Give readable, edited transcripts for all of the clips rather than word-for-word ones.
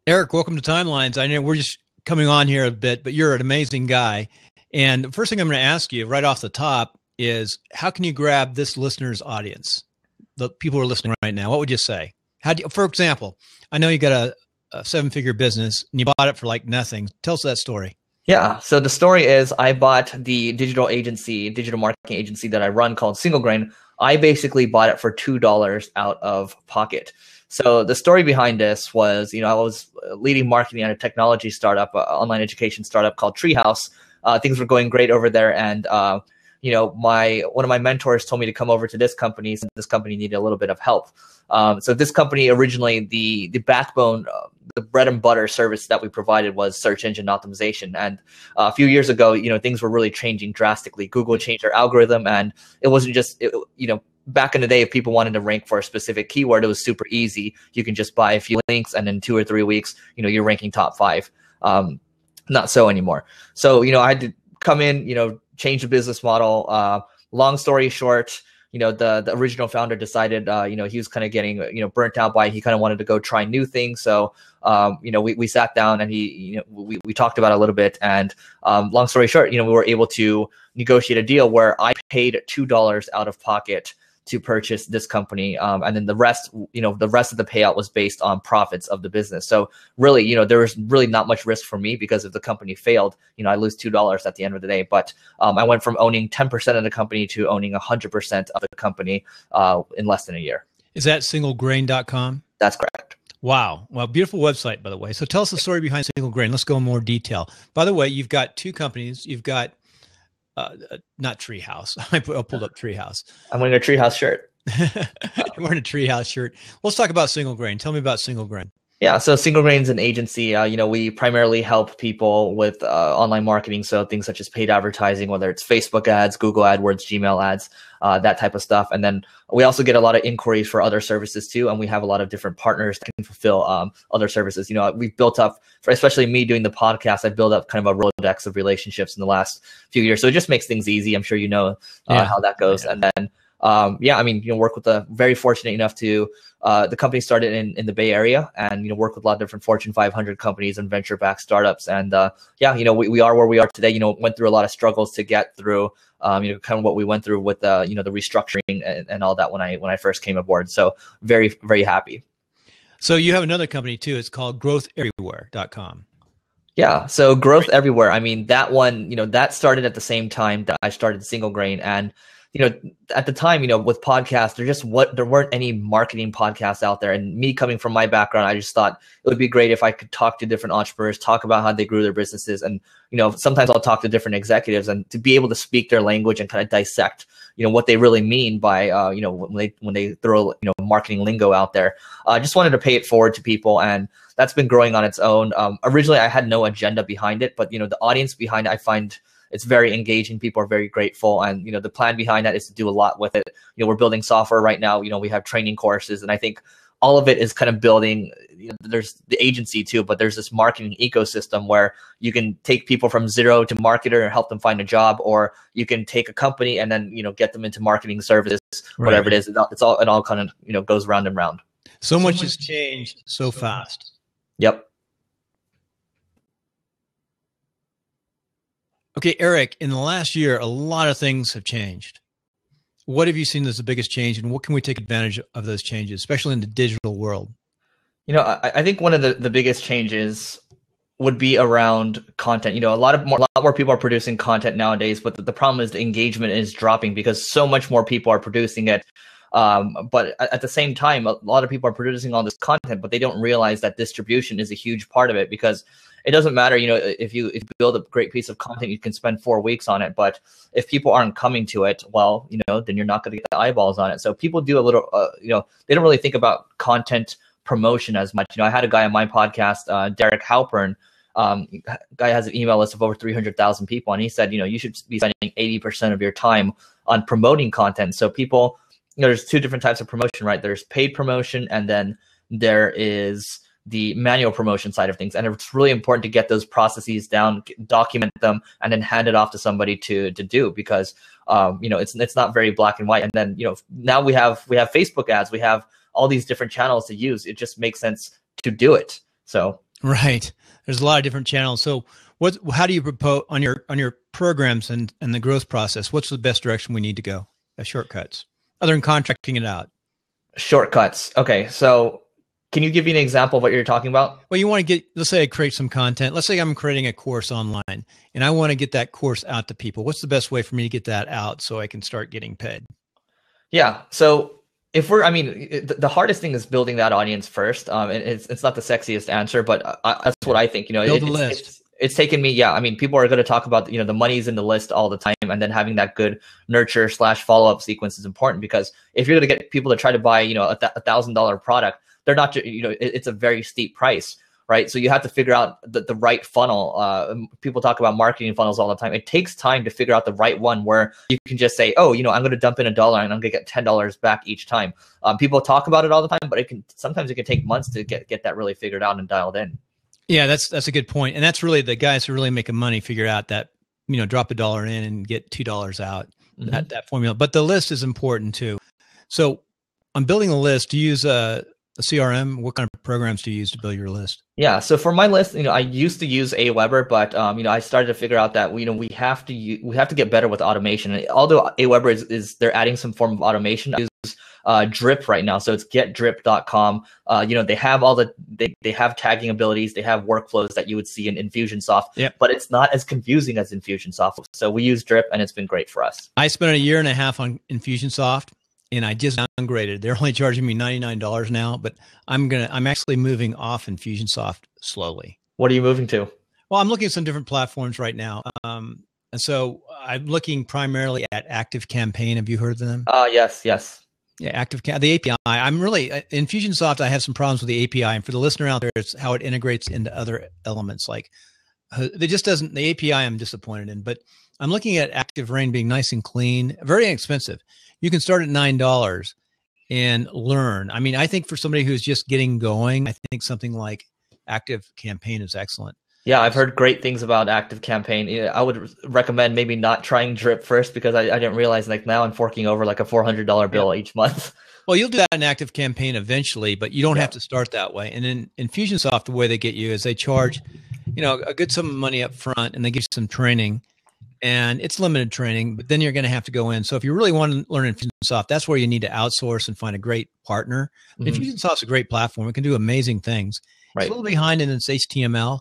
Eric, welcome to Timelines. I know we're just coming on here a bit, but you're an amazing guy. And the first thing I'm going to ask you right off the top is how can you grab this listener's audience? The people who are listening right now, what would you say? For example, I know you got a seven-figure business and you bought it for like nothing. Tell us that story. Yeah. So the story is I bought the digital marketing agency that I run called Single Grain. I basically bought it for $2 out of pocket. So the story behind this was, I was leading marketing at a technology startup, online education startup called Treehouse. Things were going great over there. And, one of my mentors told me to come over to this company. So this company needed a little bit of help. So this company originally, the backbone, the bread and butter service that we provided was search engine optimization. And a few years ago, things were really changing drastically. Google changed their algorithm, and it wasn't just, back in the day, if people wanted to rank for a specific keyword, it was super easy. You can just buy a few links, and in 2 or 3 weeks, you're ranking top 5. Not so anymore. So, I had to come in, change the business model. Long story short, the original founder decided, he was kind of getting, burnt out by it. He kind of wanted to go try new things. So, we sat down and we talked about it a little bit. And long story short, we were able to negotiate a deal where I paid $2 out of pocket to purchase this company. And then the rest of the payout was based on profits of the business. So really, there was really not much risk for me because if the company failed, I lose $2 at the end of the day. But I went from owning 10% of the company to owning 100% of the company in less than a year. Is that singlegrain.com? That's correct. Wow. Well, beautiful website, by the way. So tell us the story behind Single Grain. Let's go in more detail. By the way, you've got 2 companies. You've got not Treehouse. I pulled up Treehouse. I'm wearing a Treehouse shirt. You're wearing a Treehouse shirt. Let's talk about Single Grain. Tell me about Single Grain. Yeah, so Single Grain's an agency. We primarily help people with online marketing, so things such as paid advertising, whether it's Facebook ads, Google AdWords, Gmail ads, that type of stuff. And then we also get a lot of inquiries for other services too, and we have a lot of different partners that can fulfill other services. We've built up, especially me doing the podcast, I've built up kind of a Rolodex of relationships in the last few years. So it just makes things easy. I'm sure how that goes. Yeah. And then work with very fortunate enough to, the company started in the Bay Area and, work with a lot of different Fortune 500 companies and venture-backed startups. And, we are where we are today, went through a lot of struggles to get through, kind of what we went through with, the restructuring and all that when I first came aboard. So very, very happy. So you have another company too. It's called growtheverywhere.com. Yeah. So Growth Everywhere. I mean, that one, that started at the same time that I started Single Grain. And at the time, with podcasts, there weren't any marketing podcasts out there. And me coming from my background, I just thought it would be great if I could talk to different entrepreneurs, talk about how they grew their businesses. And, sometimes I'll talk to different executives and to be able to speak their language and kind of dissect, what they really mean by, when they throw, marketing lingo out there. I just wanted to pay it forward to people. And that's been growing on its own. Originally, I had no agenda behind it, but, the audience behind it, I find it's very engaging. People are very grateful. And, the plan behind that is to do a lot with it. We're building software right now. We have training courses. And I think all of it is kind of building, there's the agency too, but there's this marketing ecosystem where you can take people from zero to marketer and help them find a job, or you can take a company and then, get them into marketing services, whatever it is. It all kind of, goes round and round. So much has changed so fast. Yep. Okay, Eric, in the last year, a lot of things have changed. What have you seen as the biggest change, and what can we take advantage of those changes, especially in the digital world? I think one of the biggest changes would be around content. A lot more people are producing content nowadays, but the problem is the engagement is dropping because so much more people are producing it. But at the same time, a lot of people are producing all this content, but they don't realize that distribution is a huge part of it, because it doesn't matter, if you build a great piece of content, you can spend 4 weeks on it. But if people aren't coming to it, well, then you're not going to get the eyeballs on it. So people do a little, they don't really think about content promotion as much. I had a guy on my podcast, Derek Halpern. Guy has an email list of over 300,000 people. And he said, you should be spending 80% of your time on promoting content. So people, there's 2 different types of promotion, right? There's paid promotion, and then there is the manual promotion side of things. And it's really important to get those processes down, document them, and then hand it off to somebody to do, because it's not very black and white. And then now we have Facebook ads, we have all these different channels to use. It just makes sense to do it. So Right. There's a lot of different channels. So how do you propose on your programs and the growth process? What's the best direction we need to go? Shortcuts other than contracting it out. Shortcuts. Okay. So can you give me an example of what you're talking about? Well, you want to let's say I create some content. Let's say I'm creating a course online and I want to get that course out to people. What's the best way for me to get that out so I can start getting paid? Yeah. So the hardest thing is building that audience first. And it's not the sexiest answer, but that's what I think. Build a list. It's taken me. Yeah. I mean, people are going to talk about, the money's in the list all the time. And then having that good nurture / follow-up sequence is important, because if you're going to get people to try to buy, a $1,000 product, they're not, it's a very steep price, right? So you have to figure out the right funnel. People talk about marketing funnels all the time. It takes time to figure out the right one where you can just say, oh, I'm going to dump in $1 and I'm going to get $10 back each time. People talk about it all the time, but sometimes it can take months to get that really figured out and dialed in. Yeah, that's a good point. And that's really the guys who really making money figure out that, drop $1 in and get $2 out, that formula. But the list is important too. So I'm building a list. Do you use a CRM? What kind of programs do you use to build your list? Yeah. So for my list, I used to use Aweber, but I started to figure out that we have to get better with automation. And although Aweber is they're adding some form of automation, I use Drip right now. So it's getdrip.com. They have they have tagging abilities, they have workflows that you would see in Infusionsoft, but it's not as confusing as Infusionsoft. So we use Drip and it's been great for us. I spent a year and a half on Infusionsoft. And I just downgraded. They're only charging me $99 now, but I'm actually moving off Infusionsoft slowly. What are you moving to? Well, I'm looking at some different platforms right now. And so I'm looking primarily at ActiveCampaign. Have you heard of them? Yes. Yeah, the API. I'm really Infusionsoft. I have some problems with the API, and for the listener out there, it's how it integrates into other elements. Like it just doesn't. The API I'm disappointed in, but I'm looking at ActiveRain being nice and clean, very inexpensive. You can start at $9 and learn. I mean, I think for somebody who's just getting going, I think something like ActiveCampaign is excellent. Yeah, I've heard great things about ActiveCampaign. I would recommend maybe not trying Drip first, because I didn't realize now I'm forking over like a $400 bill each month. Well, you'll do that in ActiveCampaign eventually, but you don't have to start that way. And in Infusionsoft, the way they get you is they charge, a good sum of money up front, and they give you some training. And it's limited training, but then you're going to have to go in. So if you really want to learn Infusionsoft, that's where you need to outsource and find a great partner. Infusionsoft's a great platform. It can do amazing things. Right. It's a little behind in its HTML,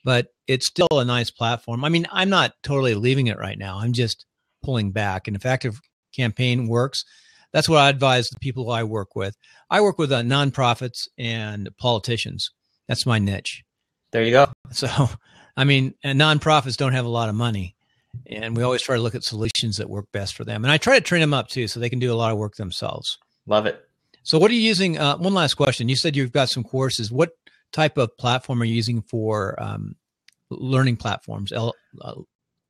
but it's still a nice platform. I mean, I'm not totally leaving it right now. I'm just pulling back. And if ActiveCampaign works, that's what I advise the people I work with. I work with nonprofits and politicians. That's my niche. There you go. So, I mean, and nonprofits don't have a lot of money. And we always try to look at solutions that work best for them. And I try to train them up too, so they can do a lot of work themselves. Love it. So what are you using? One last question. You said you've got some courses. What type of platform are you using for learning platforms,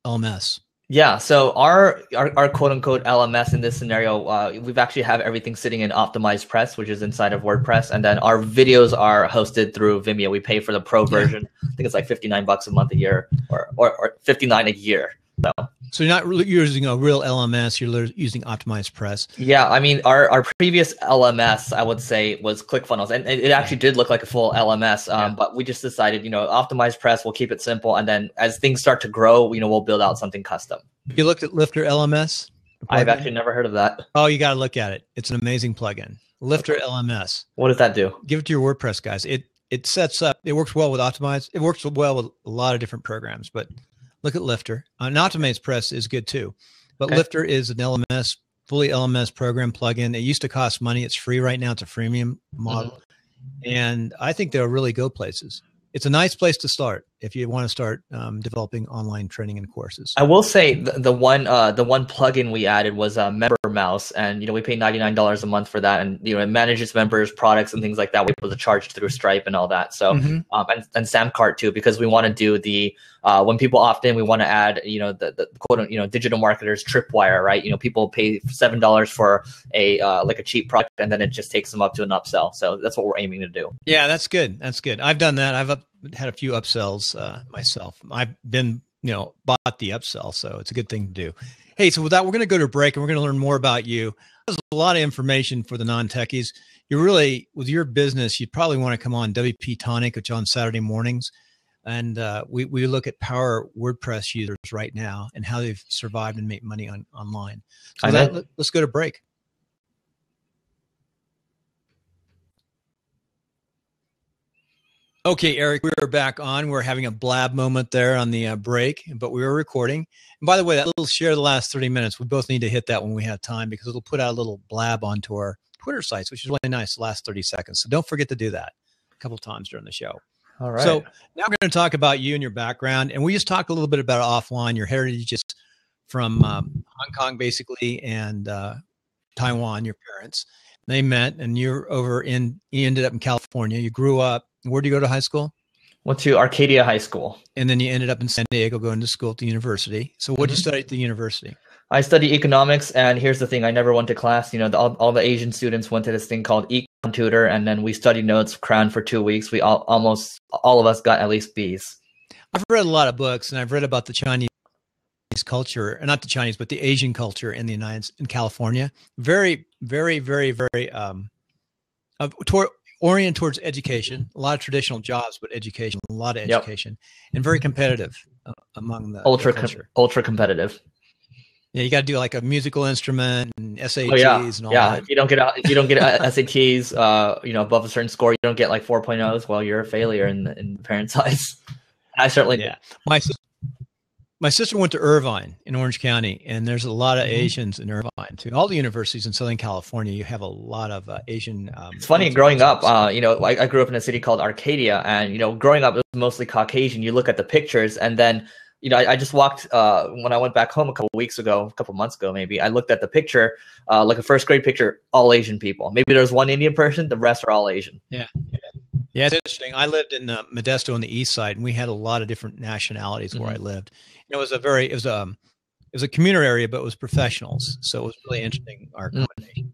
LMS? Yeah. So our quote unquote LMS in this scenario, we've actually have everything sitting in Optimized Press, which is inside of WordPress. And then our videos are hosted through Vimeo. We pay for the pro version. I think it's like $59 a month a year or $59 a year. So you're not really using a real LMS, you're using Optimized Press. Yeah, I mean, our previous LMS, I would say, was ClickFunnels, and it actually did look like a full LMS, but we just decided, Optimized Press, we'll keep it simple, and then as things start to grow, we'll build out something custom. You looked at Lifter LMS? I've actually never heard of that. Oh, you got to look at it. It's an amazing plugin. Lifter LMS. What does that do? Give it to your WordPress guys. It sets up, it works well with Optimized. It works well with a lot of different programs, but look at Lifter. Optimized Press is good too, but Lifter is an LMS, fully LMS program plugin. It used to cost money. It's free right now. It's a freemium model. And I think they'll really go places. It's a nice place to start if you want to start developing online training and courses. I will say the one plugin we added was Member Mouse, and we pay $99 a month for that, and it manages members, products, and things like that. We're able to charge through Stripe and all that. So and Samcart too, because we want to do the when people opt in, we want to add the quote digital marketers tripwire, right? People pay $7 for a like a cheap product, and then it just takes them up to an upsell. So that's what we're aiming to do. Yeah, that's good. That's good. I've done that. I've had a few upsells myself. I've been bought the upsell. So it's a good thing to do. Hey, so with that, we're going to go to a break and we're going to learn more about you. There's a lot of information for the non-techies. You really, with your business, you'd probably want to come on WP Tonic, which on Saturday mornings. And we look at power WordPress users right now and how they've survived and made money online. So let's go to break. Okay, Eric, we are back on. We're having a blab moment there on the break, but we were recording. And by the way, that little share the last 30 minutes, we both need to hit that when we have time because it'll put out a little blab onto our Twitter sites, which is really nice, the last 30 seconds. So don't forget to do that a couple of times during the show. All right. So now we're going to talk about you and your background. And we just talked a little bit about offline, your heritage is from Hong Kong, basically, and Taiwan, your parents. They met, and you ended up in California. You grew up. Where did you go to high school? Went to Arcadia High School. And then you ended up in San Diego going to school at the university. So what did you study at the university? I studied economics, and here's the thing. I never went to class. All the Asian students went to this thing called Econ Tutor, and then we studied notes, crammed for 2 weeks. We almost all of us got at least Bs. I've read a lot of books, and I've read about the Chinese culture, not the Chinese, but the Asian culture in in California. Very, very, very, very oriented towards education, a lot of traditional jobs, but education, a lot of education, and very competitive among the culture. Ultra competitive. Yeah, you got to do like a musical instrument and SATs and all that. If you don't get SATs, above a certain score, you don't get like 4.0s. Well, you're a failure in parents' eyes. I certainly did. My sister went to Irvine in Orange County, and there's a lot of Asians in Irvine too. All the universities in Southern California, you have a lot of Asian. It's funny growing up. I grew up in a city called Arcadia, and growing up it was mostly Caucasian. You look at the pictures, and then I just walked when I went back home a couple months ago, maybe. I looked at the picture, like a first grade picture, all Asian people. Maybe there's one Indian person, the rest are all Asian. Yeah, it's interesting. I lived in Modesto on the east side, and we had a lot of different nationalities where I lived. It was a commuter area, but it was professionals. So it was really interesting, our combination.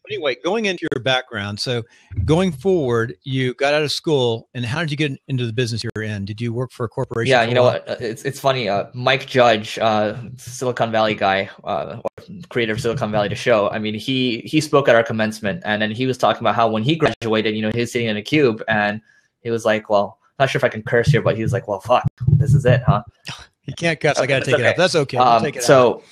But anyway, going into your background. So going forward, you got out of school, and how did you get into the business you're in? Did you work for a corporation? Yeah, you know what? It's funny. Mike Judge, Silicon Valley guy, creator of Silicon Valley, the show. I mean, he spoke at our commencement, and then he was talking about how when he graduated, he was sitting in a cube, and he was like, well, not sure if I can curse here, but he was like, well, fuck, this is it, huh? You can't cuss. I got to take it out. That's okay. Take it out.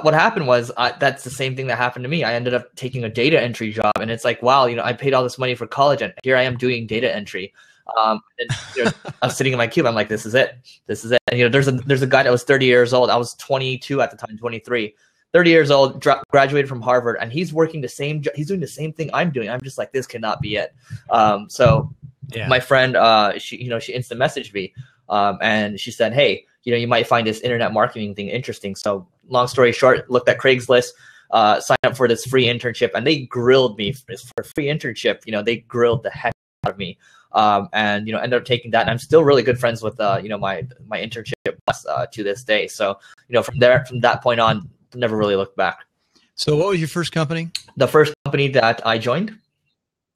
What happened was that's the same thing that happened to me. I ended up taking a data entry job, and it's like, wow, I paid all this money for college, and here I am doing data entry. I'm sitting in my cube. I'm like, this is it. This is it. And there's a guy that was 30 years old. I was 22 at the time, 23. 30 years old, graduated from Harvard, and he's working the same. He's doing the same thing I'm doing. I'm just like, this cannot be it. My friend, she instant messaged me, and she said, hey, you might find this internet marketing thing interesting. So long story short, looked at Craigslist, signed up for this free internship, and they grilled me for a free internship. They grilled the heck out of me. Ended up taking that, and I'm still really good friends with my internship boss to this day. So from that point on, never really looked back. So what was your first company? The first company that I joined?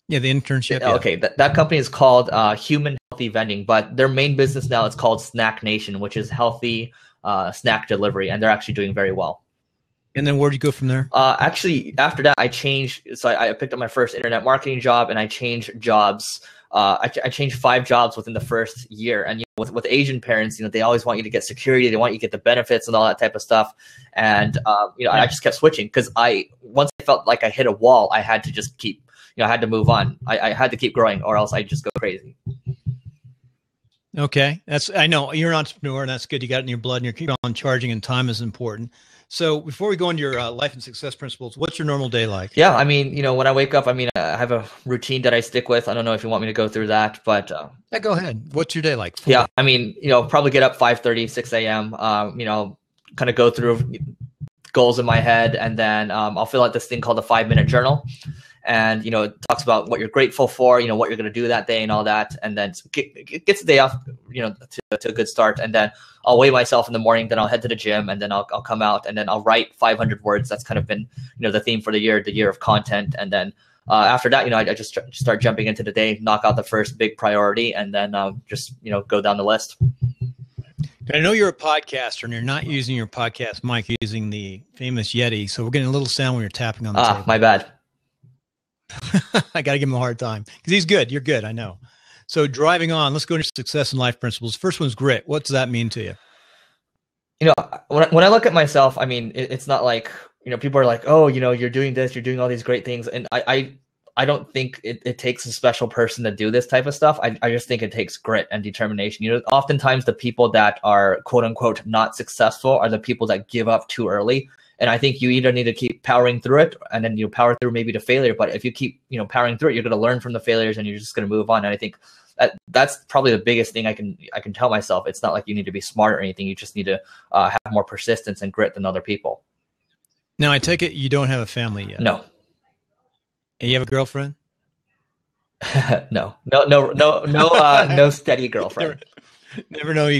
Yeah, the internship. Okay, that company is called Human Healthy Vending, but their main business now is called Snack Nation, which is healthy snack delivery, and they're actually doing very well. And then where'd you go from there? Actually, after that, I changed. So I picked up my first internet marketing job, and I changed jobs. I changed 5 jobs within the first year. And with Asian parents, they always want you to get security, they want you to get the benefits and all that type of stuff. And I just kept switching because once I felt like I hit a wall, I had to just keep. I had to move on. I had to keep growing, or else I'd just go crazy. Okay, I know you're an entrepreneur, and that's good. You got it in your blood, and you keep on charging, and time is important. So before we go into your life and success principles, what's your normal day like? Yeah, I mean, when I wake up, I have a routine that I stick with. I don't know if you want me to go through that, but yeah, go ahead. What's your day like? Yeah, I mean, probably get up 5:30, 6 a.m. Kind of go through goals in my head, and then I'll fill out this thing called a 5-minute journal. And, it talks about what you're grateful for, what you're going to do that day and all that. And then it gets the day off, to a good start. And then I'll weigh myself in the morning, then I'll head to the gym, and then I'll come out, and then I'll write 500 words. That's kind of been, the theme for the year of content. And then after that, I just start jumping into the day, knock out the first big priority, and then just, go down the list. I know you're a podcaster and you're not using your podcast mic, you're using the famous Yeti. So we're getting a little sound when you're tapping on the table. My bad. I got to give him a hard time because he's good. You're good. I know. So driving on, let's go into success and life principles. First one's grit. What does that mean to you? When I look at myself, I mean, it's not like, people are like, oh, you're doing this, you're doing all these great things. And I don't think it takes a special person to do this type of stuff. I just think it takes grit and determination. Oftentimes the people that are quote unquote not successful are the people that give up too early. And I think you either need to keep powering through it and then you power through maybe to failure. But if you keep, powering through it, you're going to learn from the failures and you're just going to move on. And I think that's probably the biggest thing I can tell myself. It's not like you need to be smart or anything. You just need to have more persistence and grit than other people. Now, I take it you don't have a family yet. No. And you have a girlfriend? No, steady girlfriend. Never know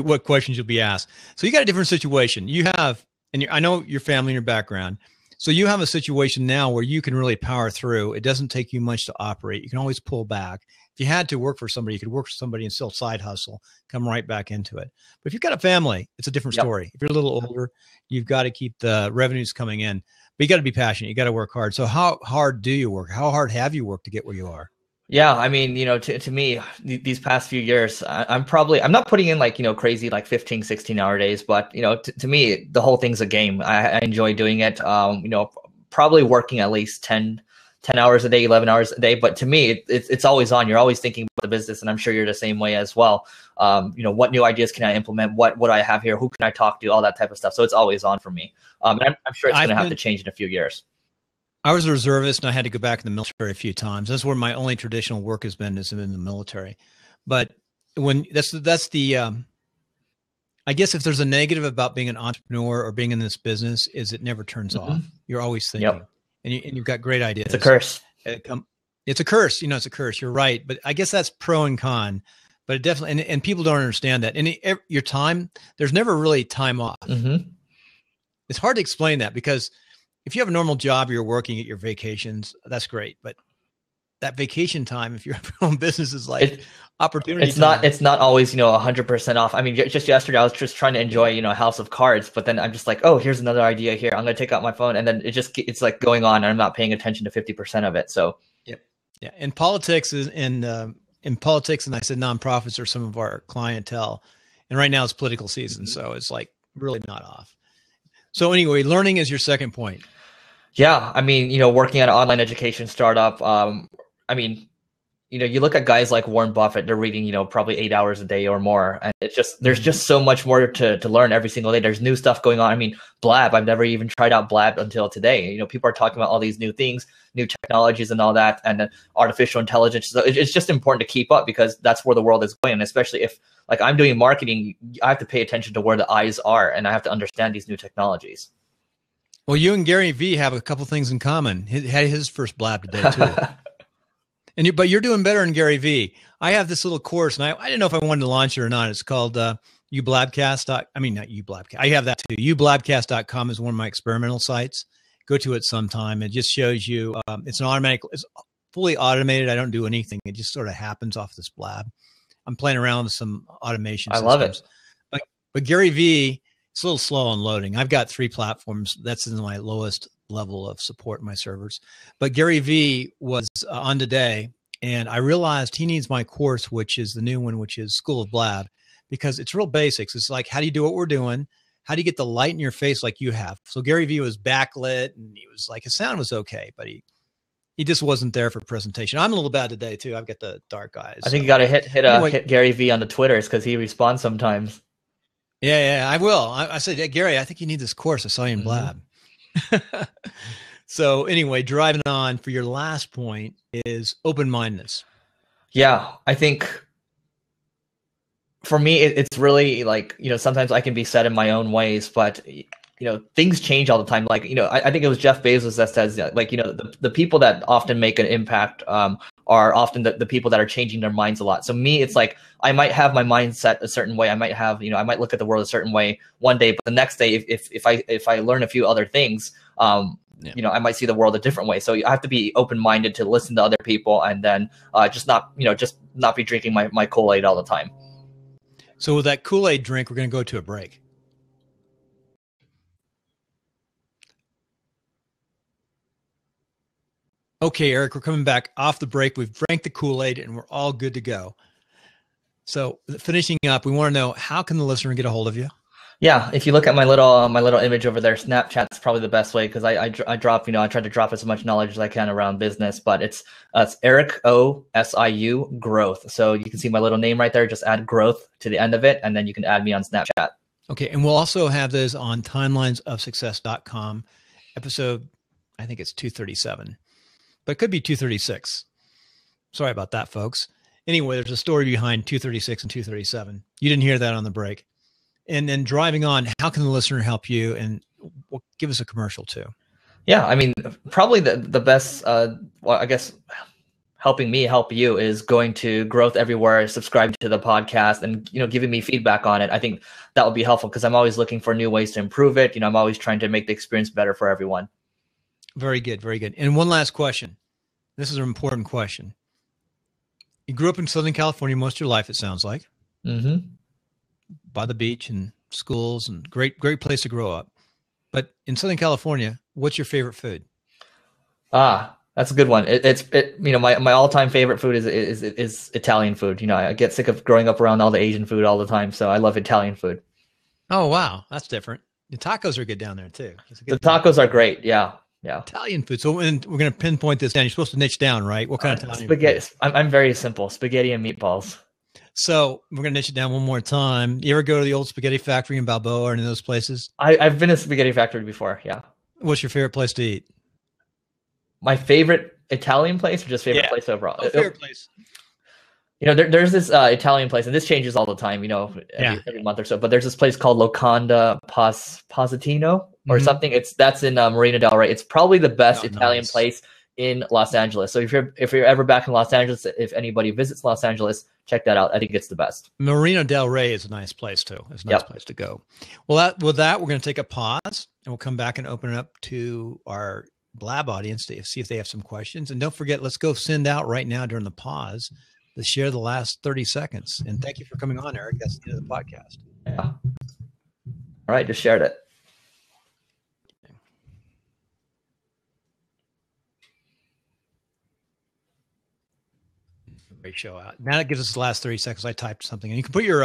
what questions you'll be asked. So you got a different situation. You have, and I know your family and your background. So you have a situation now where you can really power through. It doesn't take you much to operate. You can always pull back. If you had to work for somebody, you could work for somebody and still side hustle, come right back into it. But if you've got a family, it's a different story. If you're a little older, you've got to keep the revenues coming in. But you got to be passionate. You got to work hard. So how hard do you work? How hard have you worked to get where you are? Yeah, I mean, to me, these past few years, I'm not putting in like, crazy like 15, 16-hour days, but, to me, the whole thing's a game. I enjoy doing it. Probably working at least 10 hours a day, 11 hours a day. But to me, it's always on. You're always thinking about the business, and I'm sure you're the same way as well. What new ideas can I implement? What do I have here? Who can I talk to? All that type of stuff. So it's always on for me. And I'm sure it's going to have to change in a few years. I was a reservist and I had to go back in the military a few times. That's where my only traditional work has been, is in the military. But when that's the, I guess if there's a negative about being an entrepreneur or being in this business, is it never turns off. You're always thinking, and you've got great ideas. It's a curse. It's a curse. It's a curse. You're right. But I guess that's pro and con, but it definitely, and people don't understand that. And your time, there's never really time off. It's hard to explain that, because if you have a normal job, you're working at your vacations, that's great. But that vacation time, if you're your own business, is like opportunity. It's not always, 100% off. I mean, just yesterday, I was just trying to enjoy, House of Cards, but then I'm just like, oh, here's another idea here. I'm going to take out my phone. And then it's like going on and I'm not paying attention to 50% of it. So, yeah. In politics and I said nonprofits are some of our clientele. And right now it's political season. So it's like really not off. So anyway, learning is your second point. Yeah. I mean, working at an online education startup, I mean, you look at guys like Warren Buffett, they're reading, probably 8 hours a day or more. And there's just so much more to learn every single day. There's new stuff going on. I mean, Blab, I've never even tried out Blab until today. People are talking about all these new things, new technologies and all that, and artificial intelligence. So it's just important to keep up, because that's where the world is going. And especially if, like, I'm doing marketing, I have to pay attention to where the eyes are, and I have to understand these new technologies. Well, you and Gary Vee have a couple things in common. He had his first Blab today too. But you're doing better than Gary Vee. I have this little course, and I didn't know if I wanted to launch it or not. It's called ublabcast. I mean, not ublabcast. I have that too. ublabcast.com is one of my experimental sites. Go to it sometime. It just shows you. It's fully automated. I don't do anything. It just sort of happens off this Blab. I'm playing around with some automation systems. I love it. But Gary Vee, it's a little slow on loading. I've got 3 platforms. That's in my lowest level of support in my servers. But Gary Vee was on today, and I realized he needs my course, which is the new one, which is School of Blab, because it's real basics. It's like, how do you do what we're doing? How do you get the light in your face like you have? So Gary Vee was backlit, and he was like, his sound was okay, but he just wasn't there for presentation. I'm a little bad today too. I've got the dark eyes. I think you got to hit Gary Vee on the Twitters, because he responds sometimes. Yeah, I will. I said, hey, Gary, I think you need this course. I saw you in Blab. So anyway, driving on for your last point is open-mindedness. Yeah, I think for me, it's really like, sometimes I can be set in my own ways, but things change all the time. Like, I think it was Jeff Bezos that says, like, the people that often make an impact are often the people that are changing their minds a lot. So me, it's like, I might have my mindset a certain way. I might have, I might look at the world a certain way one day, but the next day, if I learn a few other things, I might see the world a different way. So I have to be open-minded to listen to other people, and then just not be drinking my Kool-Aid all the time. So with that Kool-Aid drink, we're going to go to a break. Okay, Eric, we're coming back off the break. We've drank the Kool-Aid and we're all good to go. So finishing up, we want to know, how can the listener get a hold of you? Yeah, if you look at my little image over there, Snapchat's probably the best way, because I drop, I try to drop as much knowledge as I can around business, but it's Eric OSIU growth. So you can see my little name right there. Just add growth to the end of it, and then you can add me on Snapchat. Okay, and we'll also have this on timelinesofsuccess.com, episode, I think it's 237, but it could be 236. Sorry about that, folks. Anyway, there's a story behind 236 and 237. You didn't hear that on the break. And then driving on, how can the listener help you? And we'll give us a commercial too. Yeah, I mean, probably the best, well, I guess, helping me help you is going to Growth Everywhere, subscribing to the podcast, and giving me feedback on it. I think that would be helpful, because I'm always looking for new ways to improve it. I'm always trying to make the experience better for everyone. Very good, very good. And one last question. This is an important question. You grew up in Southern California most of your life, it sounds like. Mm-hmm. By the beach and schools, and great place to grow up. But in Southern California, what's your favorite food? That's a good one. My all-time favorite food is Italian food. I get sick of growing up around all the Asian food all the time, so I love Italian food. Oh, wow. That's different. The tacos are good down there too. The tacos are great. Yeah. Italian food. So we're going to pinpoint this down. You're supposed to niche down, right? What kind of Italian spaghetti? Food? I'm very simple. Spaghetti and meatballs. So we're going to niche it down one more time. You ever go to the old spaghetti factory in Balboa or any of those places? I've been to spaghetti factory before. Yeah. What's your favorite place to eat? My favorite Italian place, or just favorite place overall? Favorite place. There's this Italian place, and this changes all the time, every month or so, but there's this place called Locanda Positano or something. That's in Marina del Rey. It's probably the best Italian place in Los Angeles. So if you're ever back in Los Angeles, if anybody visits Los Angeles, check that out. I think it's the best. Marina del Rey is a nice place too. It's a nice place to go. Well, with that, we're going to take a pause, and we'll come back and open it up to our Blab audience to see if they have some questions. And don't forget, let's go send out right now during the pause to share the last 30 seconds. And thank you for coming on, Eric. That's the end of the podcast. Yeah. All right. Just shared it. Great show out. Now it gives us the last 30 seconds. I typed something, and you can put your,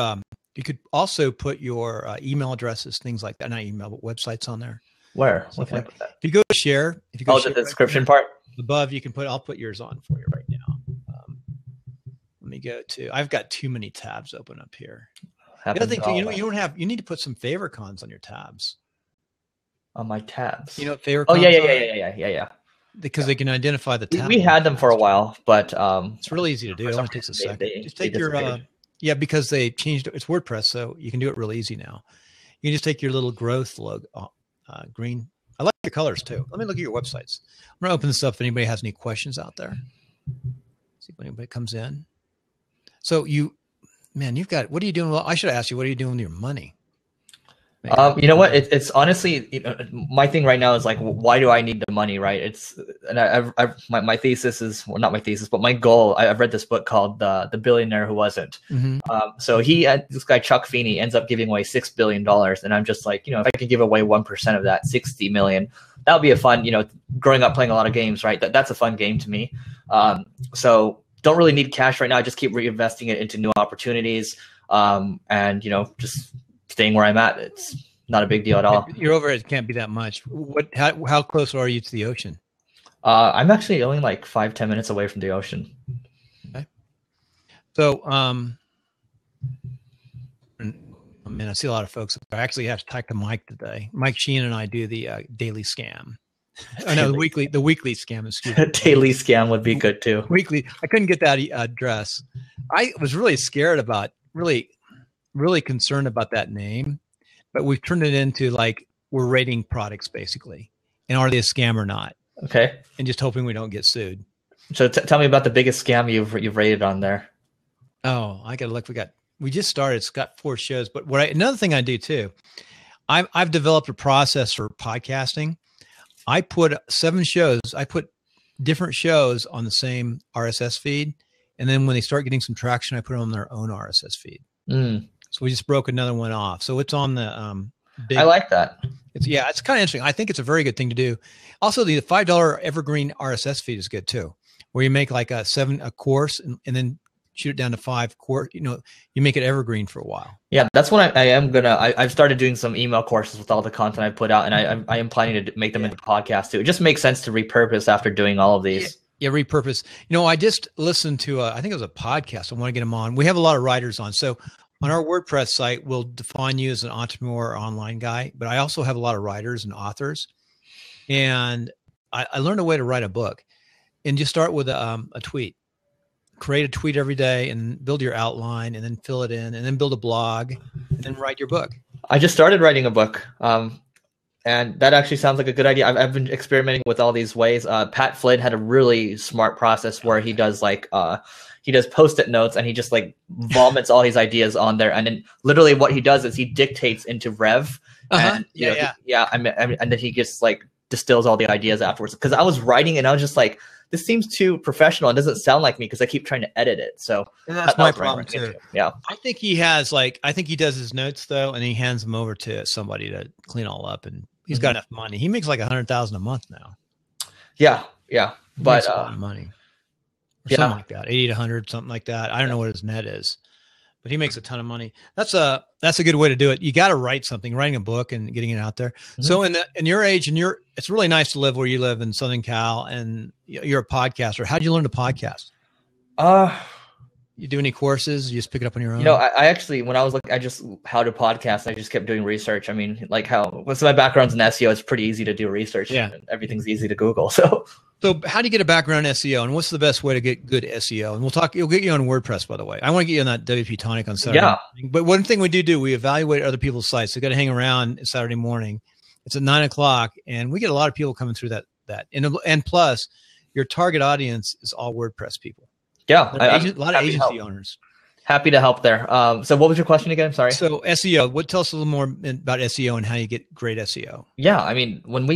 you could also put your email addresses, things like that, not email, but websites on there. Where? What can I put that? If you go to share, if you go the description part above, you can put, I'll put yours on for you right now. Let me go to, I've got too many tabs open up here. The other thing, you need to put some favorites on your tabs. On my tabs. Favorites. Oh, yeah. Because they can identify the tab. We had them for a while, but it's really easy to do. It only takes a second. Just take your because they changed it's WordPress, so you can do it real easy now. You can just take your little growth logo, green. I like your colors too. Let me look at your websites. I'm gonna open this up if anybody has any questions out there. See if anybody comes in. So you've got, what are you doing? Well, I should ask you, what are you doing with your money? You know what? It's honestly, my thing right now is like, why do I need the money, right? My thesis is, well, not my thesis, but my goal. I've read this book called The Billionaire Who Wasn't. Mm-hmm. So this guy Chuck Feeney ends up giving away $6 billion, and I'm just like, if I could give away 1% of that, 60 million, that would be a fun. Growing up playing a lot of games, right? That's a fun game to me. So don't really need cash right now. I just keep reinvesting it into new opportunities, and just staying where I'm at. It's not a big deal at all. Your overhead can't be that much. How close are you to the ocean? I'm actually only like 5-10 minutes away from the ocean. Okay. So, I see a lot of folks. I actually have to talk to Mike today. Mike Sheen and I do the daily scam. Oh no, the weekly scam. Excuse me. Daily scam would be good too. Weekly. I couldn't get that address. I was really scared about really concerned about that name, but we've turned it into like we're rating products basically, and are they a scam or not? Okay, and just hoping we don't get sued. So tell me about the biggest scam you've rated on there. Oh, I gotta look. We just started. It's got 4 shows, but another thing I do too, I've developed a process for podcasting. I put 7 shows. I put different shows on the same RSS feed, and then when they start getting some traction, I put them on their own RSS feed. So we just broke another one off. So it's on the big. I like that. It's kind of interesting. I think it's a very good thing to do. Also, the $5 evergreen RSS feed is good too, where you make like a course and then shoot it down to 5 course. You make it evergreen for a while. Yeah, that's what I am gonna. I've started doing some email courses with all the content I put out, and I am planning to make them into podcasts too. It just makes sense to repurpose after doing all of these. Yeah, repurpose. I just listened to I think it was a podcast. I want to get them on. We have a lot of writers on, so on our WordPress site, we'll define you as an entrepreneur or online guy. But I also have a lot of writers and authors, and I learned a way to write a book, and just start with a tweet. Create a tweet every day and build your outline and then fill it in and then build a blog and then write your book. I just started writing a book. And that actually sounds like a good idea. I've been experimenting with all these ways. Pat Flynn had a really smart process where he does Post-it notes and he just like vomits all his ideas on there. And then literally what he does is he dictates into Rev. And, and then he just like distills all the ideas afterwards. Because I was writing and I was just like, this seems too professional. It doesn't sound like me because I keep trying to edit it. So that's my problem too. Yeah. I think he does his notes though, and he hands them over to somebody to clean all up, and he's got enough money. He makes like $100,000 a month now. Yeah. Yeah. But a lot of money. Or something like that. 80 to 100, something like that. I don't know what his net is, but he makes a ton of money. That's a good way to do it. You got to write something, writing a book and getting it out there. Mm-hmm. So in your age it's really nice to live where you live in Southern Cal, and you're a podcaster. How did you learn to podcast? You do any courses? You just pick it up on your own? I actually, when I was looking, how to podcast, I just kept doing research. I mean, so my background's in SEO. It's pretty easy to do research. Yeah. And everything's easy to Google. So how do you get a background in SEO, and what's the best way to get good SEO? And we'll get you on WordPress, by the way. I want to get you on that WP Tonic on Saturday. Yeah. But one thing we do, we evaluate other people's sites. So you got to hang around Saturday morning. It's at 9:00, and we get a lot of people coming through that. And plus, your target audience is all WordPress people. Yeah. A lot of agency owners. Happy to help there. So what was your question again? Sorry. So SEO, tell us a little more about SEO and how you get great SEO. Yeah. I mean, when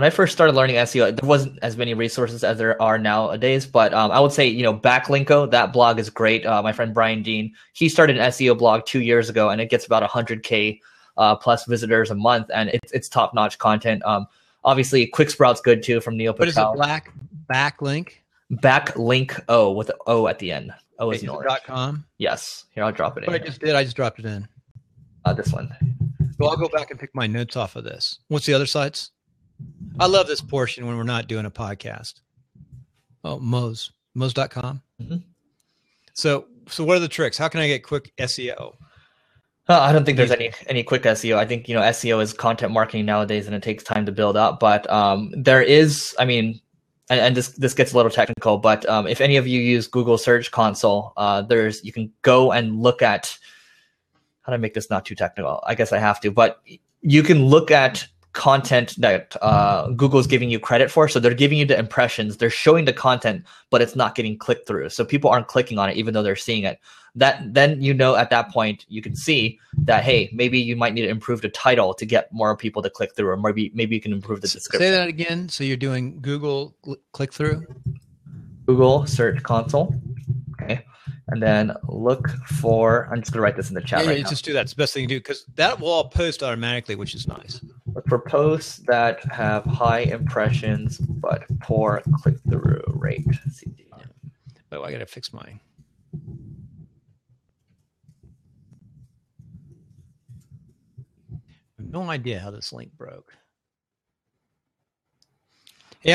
I first started learning SEO, there wasn't as many resources as there are nowadays, but I would say, Backlinko, that blog is great. My friend Brian Dean, he started an SEO blog 2 years ago, and it gets about 100K plus visitors a month, and it's top-notch content. Obviously, Quicksprout's good too from Neil Patel. What is it, Backlink? Backlink with O at the end. O is North. .com? Yes. Here, I'll drop it in. What I just dropped it in. This one. So I'll go back and pick my notes off of this. What's the other sites? I love this portion when we're not doing a podcast. Oh, Moz.com. Mm-hmm. So what are the tricks? How can I get quick SEO? I don't think there's any quick SEO. I think, SEO is content marketing nowadays, and it takes time to build up. But there is, and this gets a little technical, but if any of you use Google Search Console, you can go and look at, how do I make this not too technical? I guess I have to, but you can look at content that Google's giving you credit for. So they're giving you the impressions, they're showing the content, but it's not getting clicked through. So people aren't clicking on it, even though they're seeing it. Then at that point you can see that, hey, maybe you might need to improve the title to get more people to click through, or maybe you can improve the description. Say that again. So you're doing Google click through? Google Search Console. Okay. And then look for, I'm just going to write this in the chat right now. Just do that. It's the best thing to do, because that will all post automatically, which is nice. Look for posts that have high impressions but poor click-through rate. CD. Oh, I got to fix mine. I have no idea how this link broke. Hey,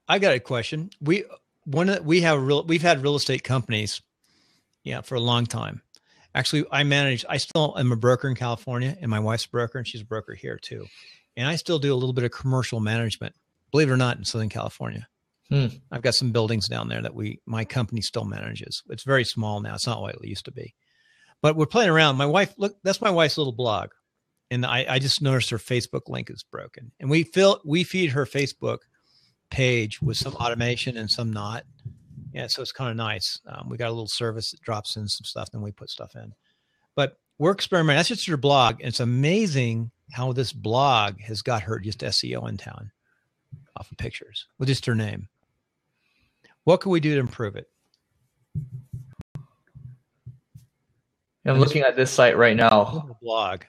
I got a question. We've had real estate companies, for a long time. Actually, I still am a broker in California, and my wife's a broker, and she's a broker here too. And I still do a little bit of commercial management, believe it or not, in Southern California. I've got some buildings down there that my company still manages. It's very small now. It's not what it used to be, but we're playing around. My wife, look, that's my wife's little blog. And I just noticed her Facebook link is broken, and we feed her Facebook page with some automation and some not. Yeah, so it's kind of nice. We got a little service that drops in some stuff, then we put stuff in. But we're experimenting. That's just her blog. And it's amazing how this blog has got her just SEO in town off of pictures with just her name. What can we do to improve it? I'm looking at this site right now. Blog.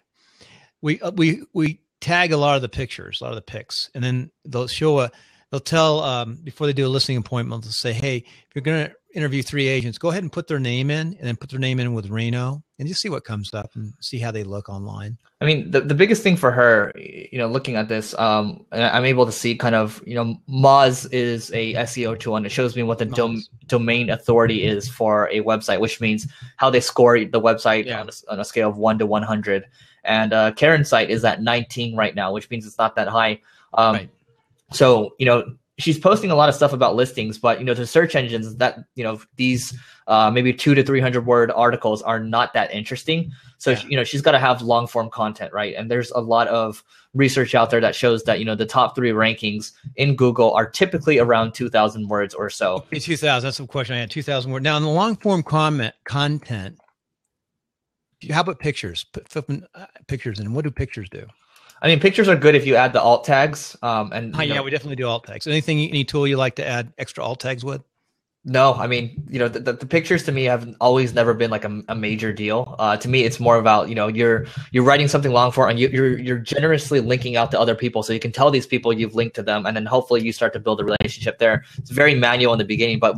We tag a lot of the pictures, a lot of the pics, and then they'll tell before they do a listing appointment, they'll say, hey, if you're going to interview 3 agents, go ahead and put their name in, and then put their name in with Reno, and just see what comes up and see how they look online. I mean, the biggest thing for her, looking at this, and I'm able to see kind of, Moz is a SEO tool, and it shows me what the domain authority is for a website, which means how they score the website on a scale of 1 to 100. And Karen's site is at 19 right now, which means it's not that high. Right. So, she's posting a lot of stuff about listings, but, to search engines that, these maybe 200 to 300 word articles are not that interesting. So, she's got to have long form content, right? And there's a lot of research out there that shows that, the top 3 rankings in Google are typically around 2,000 words or so. Okay, 2,000. That's the question I had. 2,000 words. Now, in the long form content, how about pictures? Put pictures in. What do pictures do? I mean, pictures are good if you add the alt tags. Yeah, we definitely do alt tags. Any tool you like to add extra alt tags with? No, I mean, the pictures to me have always never been like a major deal. To me, it's more about, you're writing something long form and you're generously linking out to other people. So you can tell these people you've linked to them, and then hopefully you start to build a relationship there. It's very manual in the beginning, but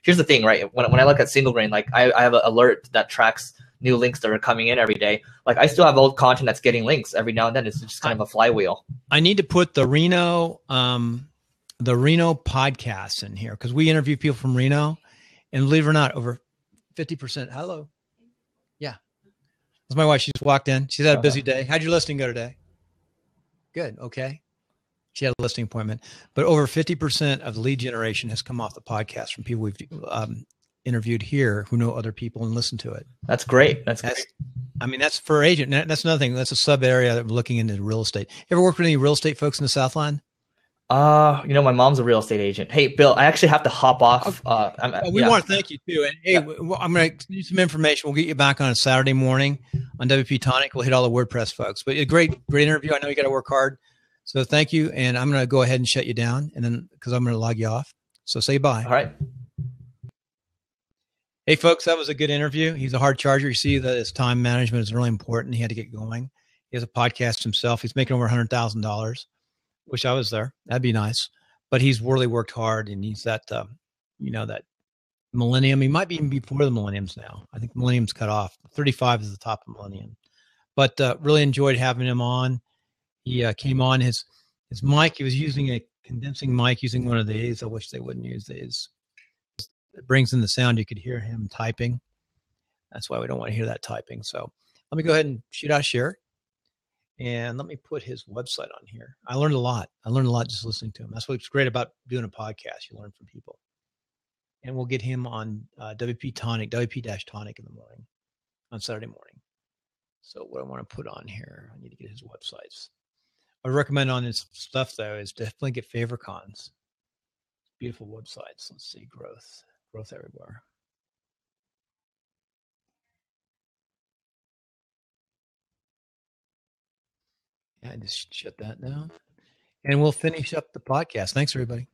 here's the thing, right? When I look at Single Grain, like I have an alert that tracks new links that are coming in every day. Like I still have old content that's getting links every now and then. It's just kind of a flywheel. I need to put the Reno podcasts in here because we interview people from Reno, and believe it or not, over 50%. Hello. Yeah. That's my wife. She just walked in. She's had a busy day. How'd your listing go today? Good. Okay. She had a listing appointment, but over 50% of the lead generation has come off the podcast from people we've interviewed here who know other people and listen to it. That's great. That's great. I mean, that's for agent. That's another thing. That's a sub area that we're looking into real estate. You ever worked with any real estate folks in the Southland? My mom's a real estate agent. Hey, Bill, I actually have to hop off. We want to thank you too. And hey, I'm going to need some information. We'll get you back on a Saturday morning on WP Tonic. We'll hit all the WordPress folks. But a great interview. I know you got to work hard. So thank you. And I'm going to go ahead and shut you down, and then because I'm going to log you off. So say bye. All right. Hey, folks, that was a good interview. He's a hard charger. You see that his time management is really important. He had to get going. He has a podcast himself. He's making over $100,000. Wish I was there. That'd be nice. But he's really worked hard, and he's that, that millennium. He might be even before the millenniums now. I think millennium's cut off. 35 is the top of millennium. But really enjoyed having him on. He came on his mic. He was using a condensing mic, using one of these. I wish they wouldn't use these. It brings in the sound. You could hear him typing. That's why we don't want to hear that typing. So let me go ahead and shoot out share. And let me put his website on here. I learned a lot. Just listening to him. That's what's great about doing a podcast. You learn from people. And we'll get him on WP Tonic in the morning, on Saturday morning. So what I want to put on here, I need to get his websites. I recommend on his stuff, though, is definitely get Favorcons. Beautiful websites. Let's see, growth everywhere. Yeah, I just shut that down. And we'll finish up the podcast. Thanks, everybody.